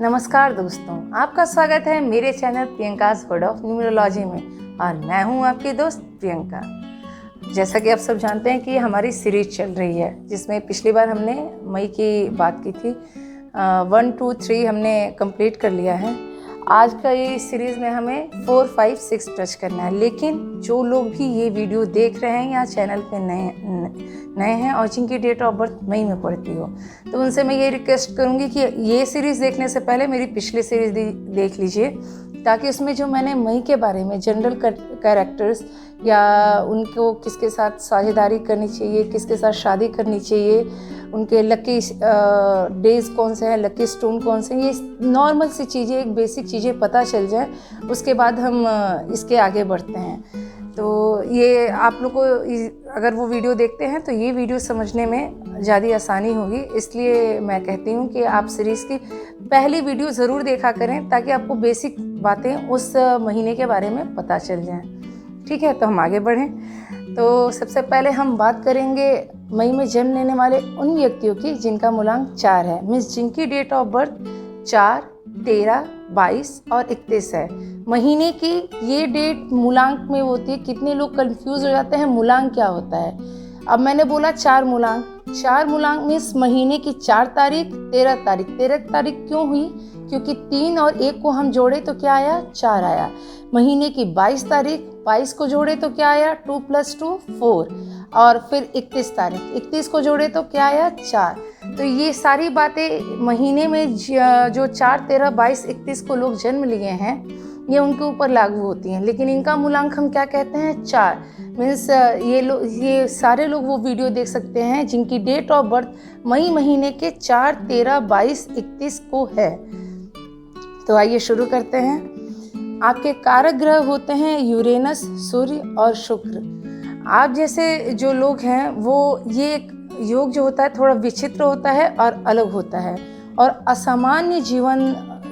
नमस्कार दोस्तों, आपका स्वागत है मेरे channel Priyanka's world of numerology में और मैं हूं आपकी दोस्त प्रियंका। जैसा कि आप सब जानते हैं कि हमारी सीरीज चल रही है जिसमें पिछली बार हमने मई की बात की थी। 1, 2, 3 हमने कंप्लीट कर लिया है। आज का ये सीरीज़ में हमें 4, 5, 6 टच करना है। लेकिन जो लोग भी ये वीडियो देख रहे हैं या चैनल पे नए हैं और जिनकी डेट ऑफ बर्थ मई में पड़ती हो, तो उनसे मैं ये रिक्वेस्ट करूँगी कि ये सीरीज़ देखने से पहले मेरी पिछली सीरीज़ देख लीजिए, ताकि उसमें जो मैंने मई के बारे में जनरल कैरेक्टर्स या उनको किसके साथ साझेदारी करनी चाहिए, किसके साथ शादी करनी चाहिए, उनके लकी डेज कौन से हैं, लकी स्टोन कौन से हैं, ये नॉर्मल सी चीज़ें, एक बेसिक चीज़ें पता चल जाए, उसके बाद हम इसके आगे बढ़ते हैं। तो ये आप लोग को अगर वो वीडियो देखते हैं तो ये वीडियो समझने में ज़्यादा आसानी होगी। इसलिए मैं कहती हूँ कि आप सीरीज़ की पहली वीडियो ज़रूर देखा करें, ताकि आपको बेसिक बातें उस महीने के बारे में पता चल जाएं। ठीक है, तो हम आगे बढ़ें। तो सबसे पहले हम बात करेंगे मई में जन्म लेने वाले उन व्यक्तियों की जिनका मूलांक 4 है, मीन्स जिनकी डेट ऑफ बर्थ 4, 13, 22 और 31 है। महीने की ये डेट मूलांक में होती है। कितने लोग कंफ्यूज हो जाते हैं मूलांक क्या होता है। अब मैंने बोला 4 मूलांक मीन्स महीने की 4 तारीख, 13 तारीख। 13 तारीख क्यों हुई? क्योंकि 3 और 1 को हम जोड़े तो क्या आया? 4 आया। महीने की 22 तारीख, 22 को जोड़े तो क्या आया? 2 + 2 4। और फिर 31 तारीख, 31 को जोड़े तो क्या आया? 4। तो ये सारी बातें महीने में जो 4, 13, 22, 31 को लोग जन्म लिए हैं, ये उनके ऊपर लागू होती हैं। लेकिन इनका मूलांक हम क्या कहते हैं? 4। मीन्स ये सारे लोग वो वीडियो देख सकते हैं जिनकी डेट ऑफ बर्थ मई महीने के 4, 13, 22, 31 को है। तो आइए शुरू करते हैं। आपके कारक ग्रह होते हैं यूरेनस, सूर्य और शुक्र। आप जैसे जो लोग हैं वो ये योग जो होता है थोड़ा विचित्र होता है और अलग होता है और असामान्य जीवन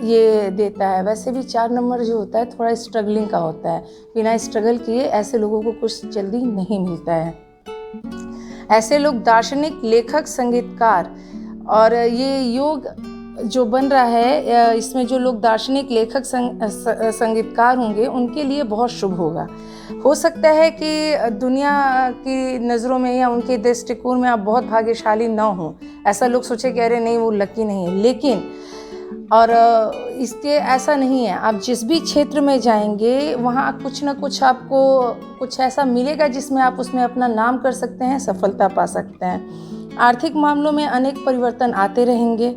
ये देता है। वैसे भी 4 नंबर जो होता है थोड़ा स्ट्रगलिंग का होता है। बिना स्ट्रगल किए ऐसे लोगों को कुछ जल्दी नहीं मिलता है। ऐसे लोग दार्शनिक, लेखक, संगीतकार, और ये योग जो बन रहा है इसमें जो लोग दार्शनिक, लेखक, संगीतकार होंगे उनके लिए बहुत शुभ होगा। हो सकता है कि दुनिया की नज़रों में या उनके दृष्टिकोण में आप बहुत भाग्यशाली ना हो, ऐसा लोग सोचे कि अरे नहीं वो लकी नहीं है। लेकिन और इसके ऐसा नहीं है। आप जिस भी क्षेत्र में जाएंगे वहाँ कुछ ना कुछ आपको कुछ ऐसा मिलेगा जिसमें आप उसमें अपना नाम कर सकते हैं, सफलता पा सकते हैं। आर्थिक मामलों में अनेक परिवर्तन आते रहेंगे।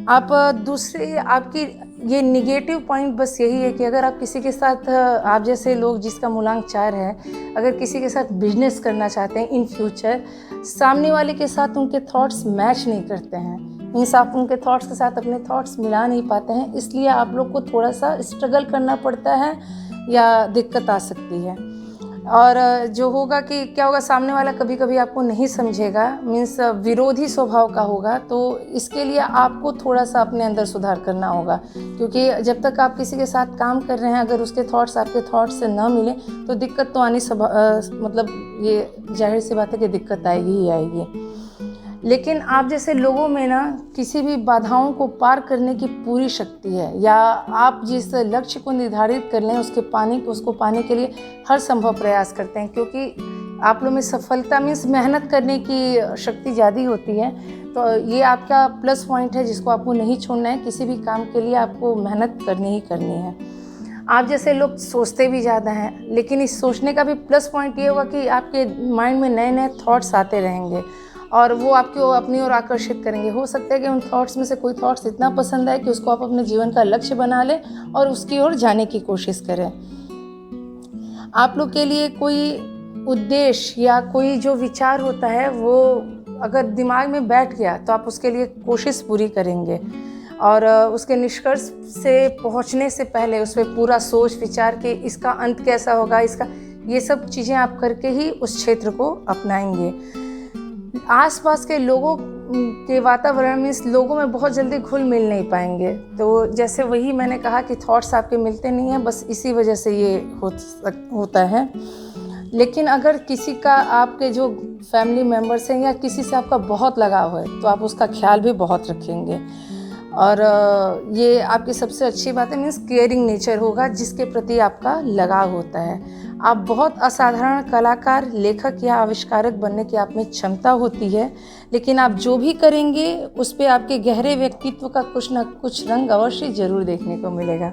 आप दूसरे आपकी ये निगेटिव पॉइंट बस यही है कि अगर आप किसी के साथ, आप जैसे लोग जिसका मूलांक 4 है, अगर किसी के साथ बिजनेस करना चाहते हैं इन फ्यूचर, सामने वाले के साथ उनके थॉट्स मैच नहीं करते हैं, मीन्स आप उनके थॉट्स के साथ अपने थॉट्स मिला नहीं पाते हैं, इसलिए आप लोग को थोड़ा सा स्ट्रगल करना पड़ता है या दिक्कत आ सकती है। और जो होगा कि क्या होगा, सामने वाला कभी कभी आपको नहीं समझेगा, मीन्स विरोधी स्वभाव का होगा। तो इसके लिए आपको थोड़ा सा अपने अंदर सुधार करना होगा, क्योंकि जब तक आप किसी के साथ काम कर रहे हैं अगर उसके थॉट्स आपके थॉट्स से ना मिले तो दिक्कत तो आनी मतलब ये जाहिर सी बात है कि दिक्कत आएगी ही आएगी। लेकिन आप जैसे लोगों में ना किसी भी बाधाओं को पार करने की पूरी शक्ति है, या आप जिस लक्ष्य को निर्धारित कर लें उसको पाने के लिए हर संभव प्रयास करते हैं, क्योंकि आप लोग में सफलता मीन्स मेहनत करने की शक्ति ज़्यादा होती है। तो ये आपका प्लस पॉइंट है जिसको आपको नहीं छोड़ना है। किसी भी काम के लिए आपको मेहनत करनी ही करनी है। आप जैसे लोग सोचते भी ज़्यादा हैं, लेकिन इस सोचने का भी प्लस पॉइंट ये होगा कि आपके माइंड में नए नए थॉट्स आते रहेंगे और वो आपको अपनी ओर आकर्षित करेंगे। हो सकता है कि उन थॉट्स में से कोई थॉट्स इतना पसंद आए कि उसको आप अपने जीवन का लक्ष्य बना लें और उसकी ओर जाने की कोशिश करें। आप लोग के लिए कोई उद्देश्य या कोई जो विचार होता है वो अगर दिमाग में बैठ गया तो आप उसके लिए कोशिश पूरी करेंगे और उसके निष्कर्ष से पहुंचने से पहले उस पर पूरा सोच विचार के इसका अंत कैसा होगा, इसका ये सब चीज़ें आप करके ही उस क्षेत्र को अपनाएंगे। आसपास के लोगों के वातावरण में इस लोगों में बहुत जल्दी घुल मिल नहीं पाएंगे। तो जैसे वही मैंने कहा कि थॉट्स आपके मिलते नहीं हैं, बस इसी वजह से ये होता है। लेकिन अगर किसी का आपके जो फैमिली मेम्बर्स हैं या किसी से आपका बहुत लगाव है तो आप उसका ख्याल भी बहुत रखेंगे। और ये आपकी सबसे अच्छी बात है, मीन्स केयरिंग नेचर होगा जिसके प्रति आपका लगाव होता है। आप बहुत असाधारण कलाकार, लेखक या आविष्कारक बनने की आप में क्षमता होती है, लेकिन आप जो भी करेंगे उस पे आपके गहरे व्यक्तित्व का कुछ न कुछ रंग अवश्य ज़रूर देखने को मिलेगा।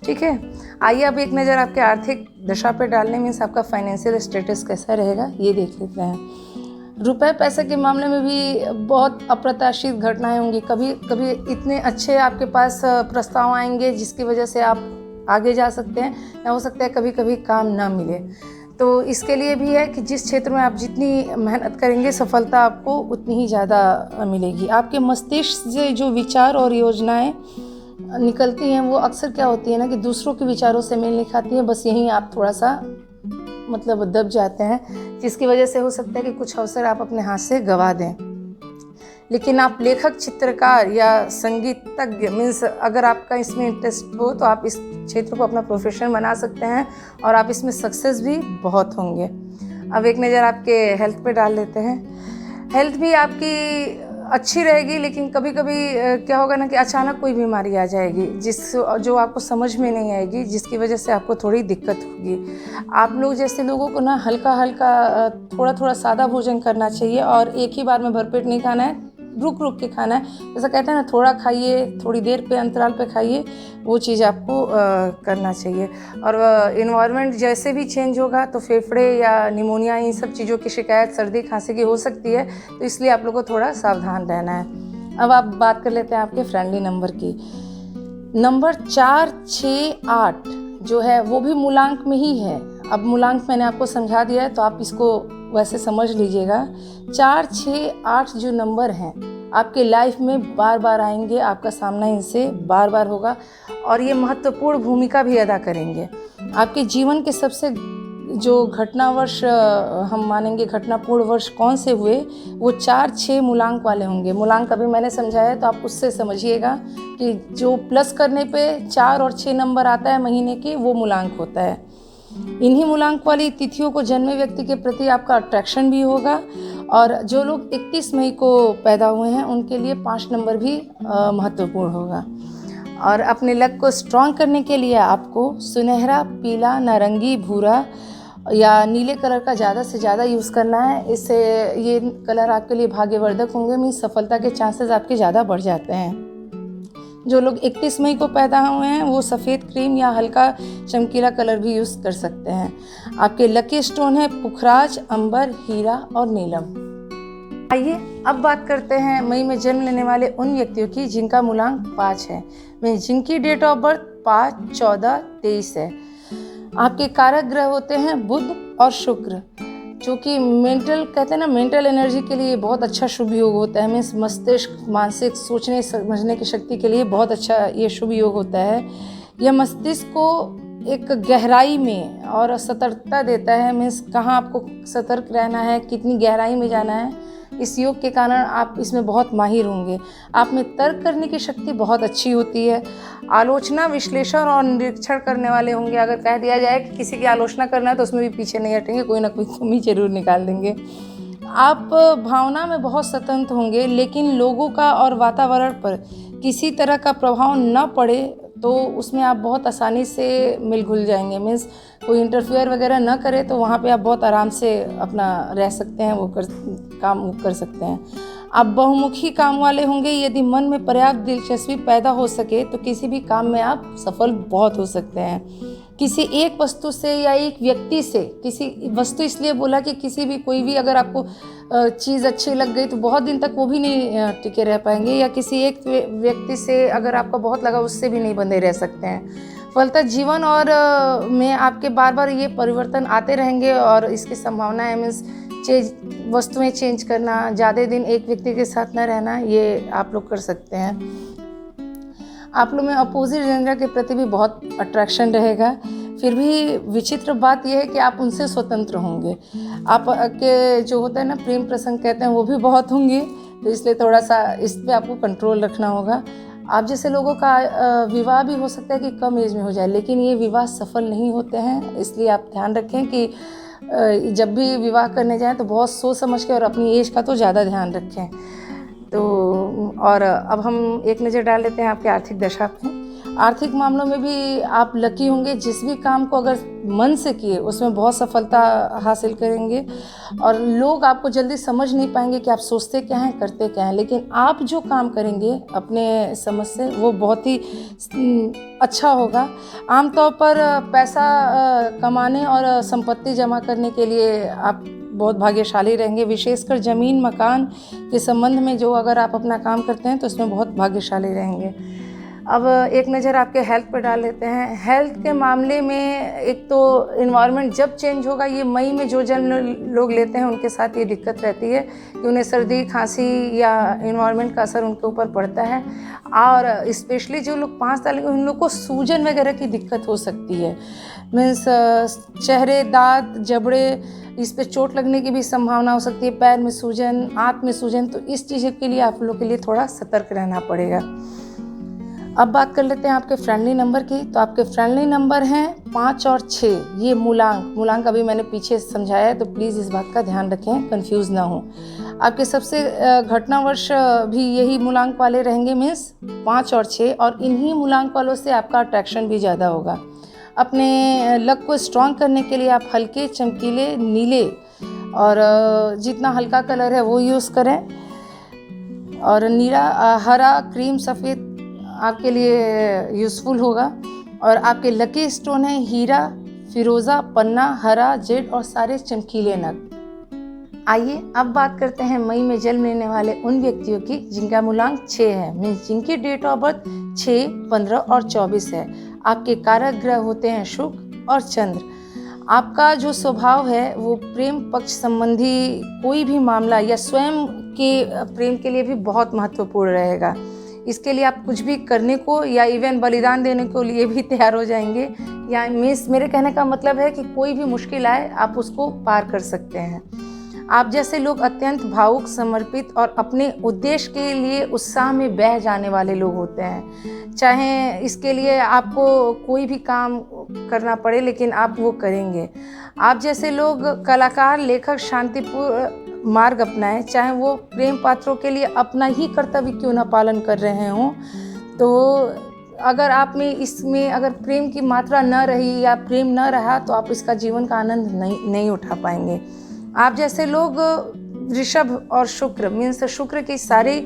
ठीक है, आइए अब एक नज़र आपके आर्थिक दशा पे डालने, मीन्स आपका फाइनेंशियल स्टेटस कैसा रहेगा ये देख लेते हैं। रुपए पैसे के मामले में भी बहुत अप्रत्याशित घटनाएं होंगी। कभी कभी इतने अच्छे आपके पास प्रस्ताव आएंगे जिसकी वजह से आप आगे जा सकते हैं, या हो सकता है कभी कभी काम ना मिले। तो इसके लिए भी है कि जिस क्षेत्र में आप जितनी मेहनत करेंगे सफलता आपको उतनी ही ज़्यादा मिलेगी। आपके मस्तिष्क से जो विचार और योजनाएं निकलती हैं वो अक्सर क्या होती है ना कि दूसरों के विचारों से मेल नहीं खाती हैं। बस यहीं आप थोड़ा सा मतलब दब जाते हैं, जिसकी वजह से हो सकता है कि कुछ अवसर आप अपने हाथ से गंवा दें। लेकिन आप लेखक, चित्रकार या संगीतज्ञ, मीन्स अगर आपका इसमें इंटरेस्ट हो तो आप इस क्षेत्र को अपना प्रोफेशन बना सकते हैं और आप इसमें सक्सेस भी बहुत होंगे। अब एक नज़र आपके हेल्थ पे डाल लेते हैं। हेल्थ भी आपकी अच्छी रहेगी, लेकिन कभी कभी क्या होगा ना कि अचानक कोई बीमारी आ जाएगी जो आपको समझ में नहीं आएगी, जिसकी वजह से आपको थोड़ी दिक्कत होगी। आप लोग जैसे लोगों को ना हल्का हल्का थोड़ा थोड़ा सादा भोजन करना चाहिए और एक ही बार में भरपेट नहीं खाना है, रुक रुक के खाना है। जैसा कहते हैं ना, थोड़ा खाइए, थोड़ी देर पे अंतराल पे खाइए, वो चीज़ आपको करना चाहिए। और इन्वायरमेंट जैसे भी चेंज होगा तो फेफड़े या निमोनिया, इन सब चीज़ों की शिकायत सर्दी खांसी की हो सकती है, तो इसलिए आप लोगों को थोड़ा सावधान रहना है। अब आप बात कर लेते हैं आपके फ्रेंडली नंबर की। नंबर 4, 6, 8 जो है वो भी मूलांक में ही है। अब मूलांक मैंने आपको समझा दिया है तो आप इसको वैसे समझ लीजिएगा। 4, 6, 8 जो नंबर हैं आपके लाइफ में बार बार आएंगे, आपका सामना इनसे बार बार होगा और ये महत्वपूर्ण भूमिका भी अदा करेंगे। आपके जीवन के सबसे जो घटनावर्ष हम मानेंगे घटनापूर्ण वर्ष कौन से हुए, वो 4, 6 मूलांक वाले होंगे। मूलांक अभी मैंने समझाया है तो आप उससे समझिएगा कि जो प्लस करने पे 4 और 6 नंबर आता है महीने के, वो मूलांक होता है। इन्हीं मूलांक वाली तिथियों को जन्मे व्यक्ति के प्रति आपका अट्रैक्शन भी होगा। और जो लोग 31 मई को पैदा हुए हैं उनके लिए 5 नंबर भी महत्वपूर्ण होगा। और अपने लक को स्ट्रॉन्ग करने के लिए आपको सुनहरा, पीला, नारंगी, भूरा या नीले कलर का ज़्यादा से ज़्यादा यूज़ करना है। इससे ये कलर आपके लिए भाग्यवर्धक होंगे, मीन्स सफलता के चांसेस आपके ज़्यादा बढ़ जाते हैं। जो लोग 31 मई को पैदा हुए हैं वो सफ़ेद, क्रीम या हल्का चमकीला कलर भी यूज़ कर सकते हैं। आपके लकी स्टोन है पुखराज, अंबर, हीरा और नीलम। आइए अब बात करते हैं मई में जन्म लेने वाले उन व्यक्तियों की जिनका मूलांक 5 है, जिनकी डेट ऑफ बर्थ 5, 14, 23 है। आपके कारक ग्रह होते हैं बुध और शुक्र, जो कि मेंटल कहते हैं ना, मेंटल एनर्जी के लिए बहुत अच्छा शुभ योग होता है। मीन्स मस्तिष्क, मानसिक सोचने समझने की शक्ति के लिए बहुत अच्छा ये शुभ योग होता है। यह मस्तिष्क को एक गहराई में और सतर्कता देता है। मीन्स कहाँ आपको सतर्क रहना है, कितनी गहराई में जाना है, इस योग के कारण आप इसमें बहुत माहिर होंगे। आप में तर्क करने की शक्ति बहुत अच्छी होती है। आलोचना, विश्लेषण और निरीक्षण करने वाले होंगे। अगर कह दिया जाए कि किसी की आलोचना करना है तो उसमें भी पीछे नहीं हटेंगे, कोई ना कोई कमी जरूर निकाल देंगे। आप भावना में बहुत स्वतंत्र होंगे, लेकिन लोगों का और वातावरण पर किसी तरह का प्रभाव न पड़े तो उसमें आप बहुत आसानी से मिल घुल जाएंगे। मीन्स कोई इंटरफेयर वगैरह न करे तो वहाँ पे आप बहुत आराम से अपना रह सकते हैं, काम कर सकते हैं। आप बहुमुखी काम वाले होंगे। यदि मन में पर्याप्त दिलचस्पी पैदा हो सके तो किसी भी काम में आप सफल बहुत हो सकते हैं। किसी एक वस्तु से या एक व्यक्ति से, किसी वस्तु इसलिए बोला कि किसी भी कोई भी अगर आपको चीज़ अच्छी लग गई तो बहुत दिन तक वो भी नहीं टिके रह पाएंगे, या किसी एक व्यक्ति से अगर आपको बहुत लगा उससे भी नहीं बंधे रह सकते हैं। फलतः जीवन और में आपके बार बार ये परिवर्तन आते रहेंगे और इसकी संभावना है। मीन्स वस्तुएं चेंज करना, ज़्यादा दिन एक व्यक्ति के साथ न रहना, ये आप लोग कर सकते हैं। आप लोग में अपोजिट जेंडर के प्रति भी बहुत अट्रैक्शन रहेगा। फिर भी विचित्र बात यह है कि आप उनसे स्वतंत्र होंगे। आप के जो होता है ना, प्रेम प्रसंग कहते हैं, वो भी बहुत होंगे, तो इसलिए थोड़ा सा इस पे आपको कंट्रोल रखना होगा। आप जैसे लोगों का विवाह भी हो सकता है कि कम एज में हो जाए, लेकिन ये विवाह सफल नहीं होते हैं। इसलिए आप ध्यान रखें कि जब भी विवाह करने जाएं तो बहुत सोच समझ के और अपनी एज का तो ज़्यादा ध्यान रखें। तो और अब हम एक नज़र डाल लेते हैं आपके आर्थिक दशा पे। आर्थिक मामलों में भी आप लकी होंगे। जिस भी काम को अगर मन से किए उसमें बहुत सफलता हासिल करेंगे और लोग आपको जल्दी समझ नहीं पाएंगे कि आप सोचते क्या हैं, करते क्या हैं, लेकिन आप जो काम करेंगे अपने समझ से वो बहुत ही अच्छा होगा। आमतौर पर पैसा कमाने और संपत्ति जमा करने के लिए आप बहुत भाग्यशाली रहेंगे। विशेषकर ज़मीन मकान के संबंध में जो अगर आप अपना काम करते हैं तो उसमें बहुत भाग्यशाली रहेंगे। अब एक नज़र आपके हेल्थ पर डाल लेते हैं। हेल्थ के मामले में एक तो इन्वायरमेंट जब चेंज होगा, ये मई में जो जन्म लोग लेते हैं उनके साथ ये दिक्कत रहती है कि उन्हें सर्दी खांसी या इन्वायरमेंट का असर उनके ऊपर पड़ता है। और स्पेशली जो लोग 5 साल के, उन लोग को सूजन वगैरह की दिक्कत हो सकती है। मीन्स चेहरे, दांत, जबड़े, इस पे चोट लगने की भी संभावना हो सकती है। पैर में सूजन, आंत में सूजन, तो इस चीज़ के लिए आप लोग के लिए थोड़ा सतर्क रहना पड़ेगा। अब बात कर लेते हैं आपके फ्रेंडली नंबर की। तो आपके फ्रेंडली नंबर हैं 5 और 6। ये मूलांक अभी मैंने पीछे समझाया है, तो प्लीज़ इस बात का ध्यान रखें, कंफ्यूज ना हो। आपके सबसे घटना वर्ष भी यही मूलांक वाले रहेंगे, मीन्स 5 और 6, और इन्हीं मूलांक वालों से आपका अट्रैक्शन भी ज़्यादा होगा। अपने लक को स्ट्रॉन्ग करने के लिए आप हल्के चमकीले नीले और जितना हल्का कलर है वो यूज़ करें, और नीला, हरा, क्रीम, सफ़ेद आपके लिए यूज़फुल होगा। और आपके लकी स्टोन है हीरा, फिरोज़ा, पन्ना, हरा, जेड और सारे चमकीले नग। आइए अब बात करते हैं मई में जन्म लेने वाले उन व्यक्तियों की जिनका मूलांक 6 है, मीन्स जिनकी डेट ऑफ बर्थ 6, 15 और 24 है। आपके कारक ग्रह होते हैं शुक्र और चंद्र। आपका जो स्वभाव है वो प्रेम पक्ष संबंधी कोई भी मामला या स्वयं के प्रेम के लिए भी बहुत महत्वपूर्ण रहेगा। इसके लिए आप कुछ भी करने को या इवन बलिदान देने के लिए भी तैयार हो जाएंगे। या मीन्स मेरे कहने का मतलब है कि कोई भी मुश्किल आए आप उसको पार कर सकते हैं। आप जैसे लोग अत्यंत भावुक, समर्पित और अपने उद्देश्य के लिए उत्साह में बह जाने वाले लोग होते हैं। चाहे इसके लिए आपको कोई भी काम करना पड़े, लेकिन आप वो करेंगे। आप जैसे लोग कलाकार, लेखक शांतिपूर्ण मार्ग अपनाएं, चाहे वो प्रेम पात्रों के लिए अपना ही कर्तव्य क्यों ना पालन कर रहे हों। तो अगर आप में इसमें अगर प्रेम की मात्रा न रही या प्रेम न रहा तो आप इसका जीवन का आनंद नहीं उठा पाएंगे। आप जैसे लोग वृषभ और शुक्र, मीन्स शुक्र की सारी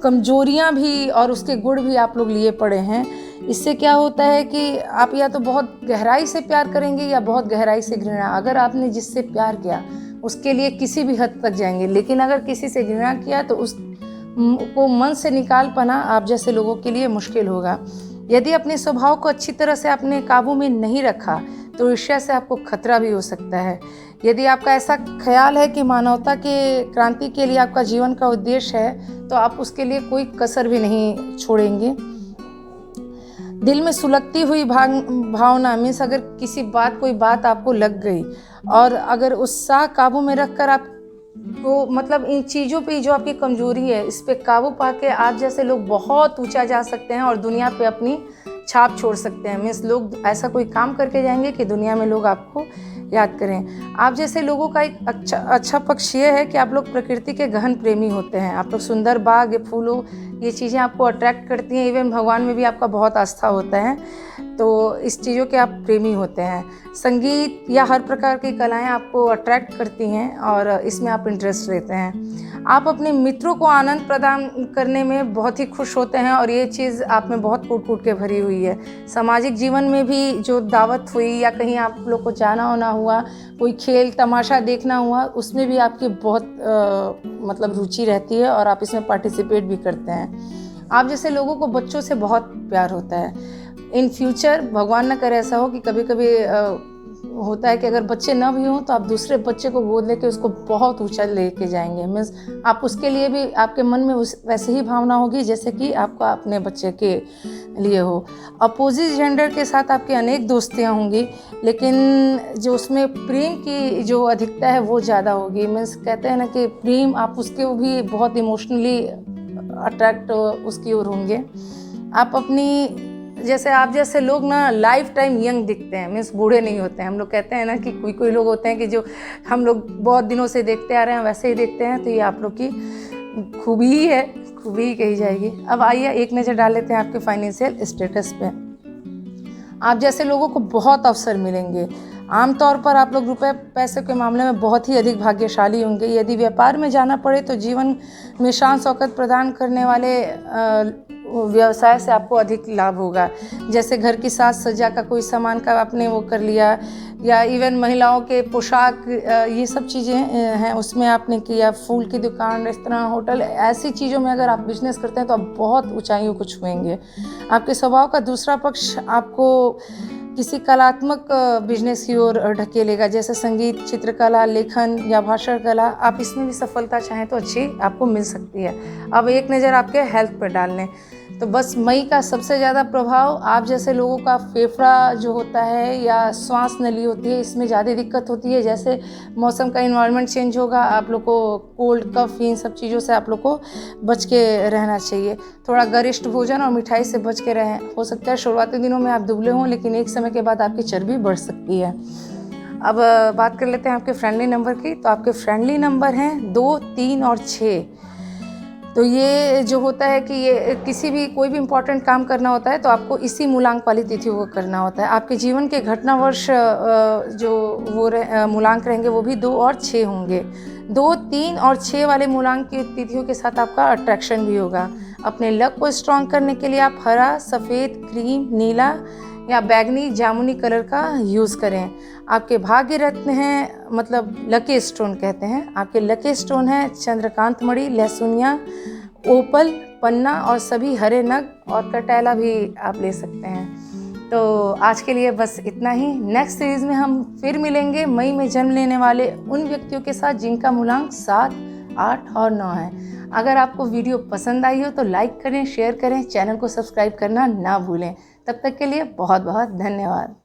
कमजोरियां भी और उसके गुण भी आप लोग लिए पड़े हैं। इससे क्या होता है कि आप या तो बहुत गहराई से प्यार करेंगे या बहुत गहराई से घृणा। अगर आपने जिससे प्यार किया उसके लिए किसी भी हद तक जाएंगे, लेकिन अगर किसी से घृणा किया तो उसको मन से निकाल पाना आप जैसे लोगों के लिए मुश्किल होगा। यदि अपने स्वभाव को अच्छी तरह से आपने काबू में नहीं रखा तो ईर्ष्या से आपको खतरा भी हो सकता है। यदि आपका ऐसा ख्याल है कि मानवता के क्रांति के लिए आपका जीवन का उद्देश्य है तो आप उसके लिए कोई कसर भी नहीं छोड़ेंगे। दिल में सुलगती हुई भावना, मीन्स अगर कोई बात आपको लग गई और अगर उत्साह काबू में रखकर आप को मतलब इन चीज़ों पे जो आपकी कमजोरी है इस पे काबू पाके आप जैसे लोग बहुत ऊंचा जा सकते हैं और दुनिया पे अपनी छाप छोड़ सकते हैं। मीन्स लोग ऐसा कोई काम करके जाएंगे कि दुनिया में लोग आपको याद करें। आप जैसे लोगों का एक अच्छा पक्ष ये है कि आप लोग प्रकृति के गहन प्रेमी होते हैं। आप लोग सुंदर बाग, फूलों, ये चीज़ें आपको अट्रैक्ट करती हैं। इवन भगवान में भी आपका बहुत आस्था होता है, तो इस चीज़ों के आप प्रेमी होते हैं। संगीत या हर प्रकार की कलाएं आपको अट्रैक्ट करती हैं और इसमें आप इंटरेस्ट लेते हैं। आप अपने मित्रों को आनंद प्रदान करने में बहुत ही खुश होते हैं और ये चीज़ आप में बहुत कूट के भरी हुई है। सामाजिक जीवन में भी जो दावत हुई या कहीं आप लोग को जाना होना हुआ, कोई खेल तमाशा देखना हुआ, उसमें भी आपकी बहुत मतलब रुचि रहती है और आप इसमें पार्टिसिपेट भी करते हैं। आप जैसे लोगों को बच्चों से बहुत प्यार होता है। इन फ्यूचर भगवान न करे ऐसा हो कि कभी कभी होता है कि अगर बच्चे ना भी हों तो आप दूसरे बच्चे को गोद लेके उसको बहुत ऊंचा लेके जाएंगे। मीन्स आप उसके लिए भी आपके मन में वैसे ही भावना होगी जैसे कि आपका अपने बच्चे के लिए हो। अपोजिट जेंडर के साथ आपकी अनेक दोस्तियां होंगी, लेकिन जो उसमें प्रेम की जो अधिकता है वो ज़्यादा होगी। मीन्स कहते हैं ना कि प्रेम, आप उसके भी बहुत इमोशनली अट्रैक्ट उसकी ओर होंगे। आप अपनी आप जैसे लोग ना लाइफ टाइम यंग दिखते हैं, मीन्स बूढ़े नहीं होते हैं। हम लोग कहते हैं ना कि कोई लोग होते हैं कि जो हम लोग बहुत दिनों से देखते आ रहे हैं वैसे ही देखते हैं, तो ये आप लोग की खूबी ही है, खूबी ही कही जाएगी। अब आइए एक नज़र डाल लेते हैं आपके फाइनेंशियल स्टेटस पे। आप जैसे लोगों को बहुत अवसर मिलेंगे। आमतौर पर आप लोग रुपए पैसे के मामले में बहुत ही अधिक भाग्यशाली होंगे। यदि व्यापार में जाना पड़े तो जीवन में शान शौकत प्रदान करने वाले व्यवसाय से आपको अधिक लाभ होगा। जैसे घर की साज सज्जा का कोई सामान का आपने वो कर लिया, या इवन महिलाओं के पोशाक, ये सब चीज़ें हैं उसमें आपने किया। फूल की दुकान, रेस्तरां, होटल, ऐसी चीज़ों में अगर आप बिजनेस करते हैं तो आप बहुत ऊंचाइयों को छुएंगे। आपके स्वभाव का दूसरा पक्ष आपको किसी कलात्मक बिजनेस की ओर ढकेलेगा, जैसे संगीत, चित्रकला, लेखन या भाषण कला। आप इसमें भी सफलता चाहें तो अच्छी आपको मिल सकती है। अब एक नज़र आपके हेल्थ पर डाल लें तो बस मई का सबसे ज़्यादा प्रभाव आप जैसे लोगों का फेफड़ा जो होता है या श्वास नली होती है, इसमें ज़्यादा दिक्कत होती है। जैसे मौसम का इन्वायरमेंट चेंज होगा, आप लोग को कोल्ड, कफ, इन सब चीज़ों से आप लोग को बच के रहना चाहिए। थोड़ा गरिष्ठ भोजन और मिठाई से बच के रहें। हो सकता है शुरुआती दिनों में आप दुबले हों, लेकिन एक समय के बाद आपकी चर्बी बढ़ सकती है। अब बात कर लेते हैं आपके फ्रेंडली नंबर की। तो आपके फ्रेंडली नंबर हैं 2, 3 और 6। तो ये जो होता है कि ये किसी भी कोई भी इम्पोर्टेंट काम करना होता है तो आपको इसी मूलांक वाली तिथियों को करना होता है। आपके जीवन के घटना वर्ष जो वो मूलांक रहेंगे वो भी 2 और 6 होंगे। 2, 3 और 6 वाले मूलांक की तिथियों के साथ आपका अट्रैक्शन भी होगा। अपने लक को स्ट्रॉन्ग करने के लिए आप हरा, सफ़ेद, क्रीम, नीला या बैगनी, जामुनी कलर का यूज़ करें। आपके भाग्य रत्न हैं, मतलब लकी स्टोन कहते हैं। आपके लकी स्टोन हैं चंद्रकांत मणि, लहसुनिया, ओपल, पन्ना और सभी हरे नग, और कटैला भी आप ले सकते हैं। तो आज के लिए बस इतना ही। नेक्स्ट सीरीज़ में हम फिर मिलेंगे मई में जन्म लेने वाले उन व्यक्तियों के साथ जिनका मूलांक 7, 8 और 9 है। अगर आपको वीडियो पसंद आई हो तो लाइक करें, शेयर करें, चैनल को सब्सक्राइब करना ना भूलें। तब तक के लिए बहुत बहुत धन्यवाद।